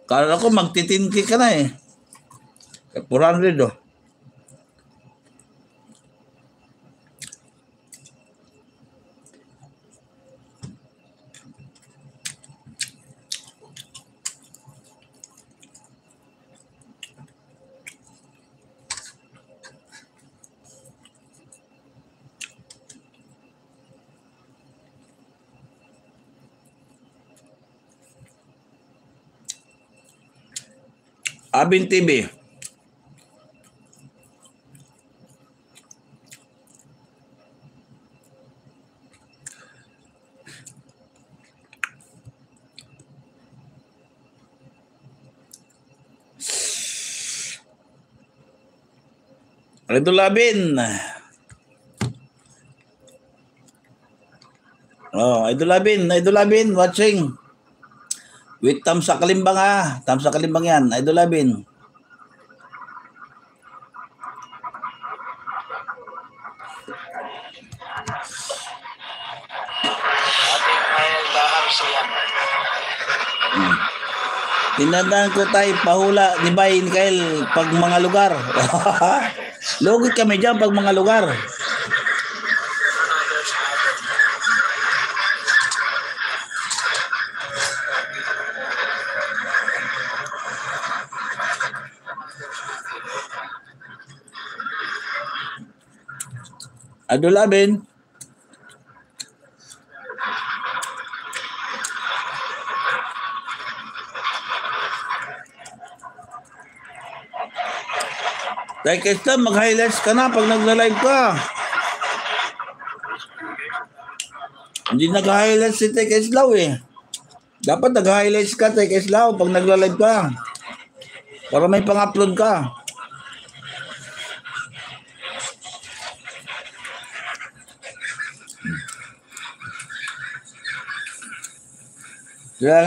Kala ko magtitinki ka na eh. 400 oh. Abin TV. Idol Abin. Oh, Idol Abin watching. With Tamsa Kalimbang ah. Tamsa Kalimbang yan. Idol Abin. Tinandaan ko tayo pahula ni Bay Kael pag mga lugar. Lugit kami dyan pag mga lugar. Idol Abin. Like ito, mag-highlights ka na pag nagla-live ka. Hindi nag-highlights si Tek Islaw eh. Dapat nag-highlights ka, Tek Islaw, pag nagla-live ka. Para may pang-upload ka. Kaya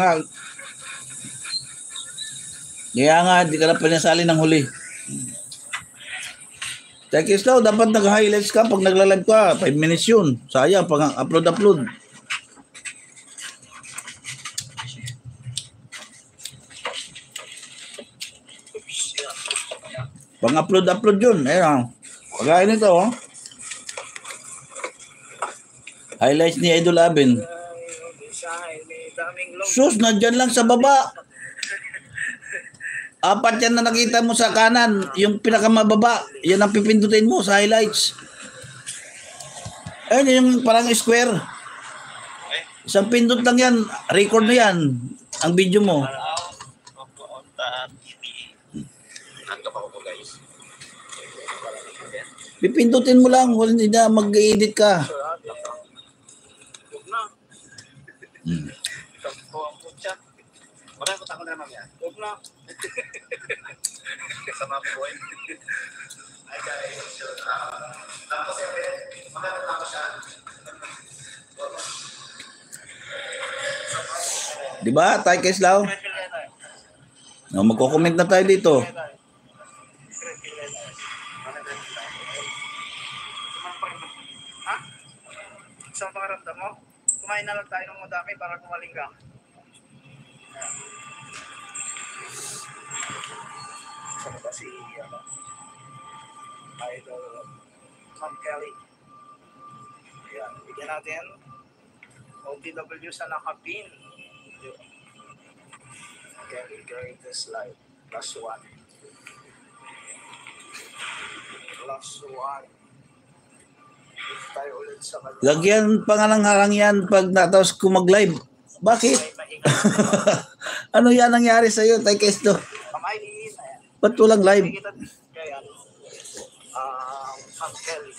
nga, di ka na pinasali ng huli. Tek Islaw, dapat nag-highlights ka pag nagla-live ka. 5 minutes yun. Sayang, pag upload. Pang upload yun. Ayan. Pagkain nito, oh. Highlights ni Idol Abin. Sus, nandyan lang sa baba. 4 yan na nakita mo sa kanan. Yung pinakamababa. Yan ang pipindutin mo sa highlights. Ayun, yung parang square. Isang pindot lang yan. Record na yan. Ang video mo. Pipindutin mo lang. Hindi na mag-edit ka. Marami ko takot naman yan. Huwag na. Sama po boy. Ay guys. Tapos makakatapos siya. Diba? Tayo Islaw? No, magko-comment na tayo dito. Ha? Sa pakiramdam mo? Kumain na lang tayo ng madami para kumaling ka. Sana ba si Idol Tom Kelly? Ayan, bigyan natin OTW sa nakapin. Kelly Greatest Life +1. +1. Tayo ulit sa Lagyan pa nga ng harang yan pag natapos ko mag-live. Bakit? Ano yan nangyari sa'yo, Tay Kesto? Ba't walang live? Kaya, Kelly.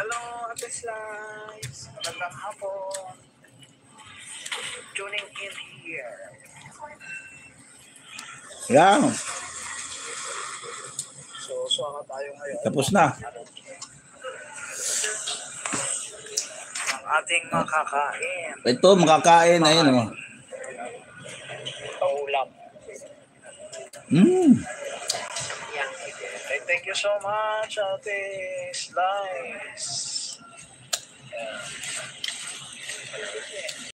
Hello, Ate Slice. Magandang hapon. Tuning in here. Yan. So tayo ngayon. Tapos na. Ang ating makakain. Ito, makakain. Ayun, oh. Paulam. Okay, thank you so much, Ate Slice.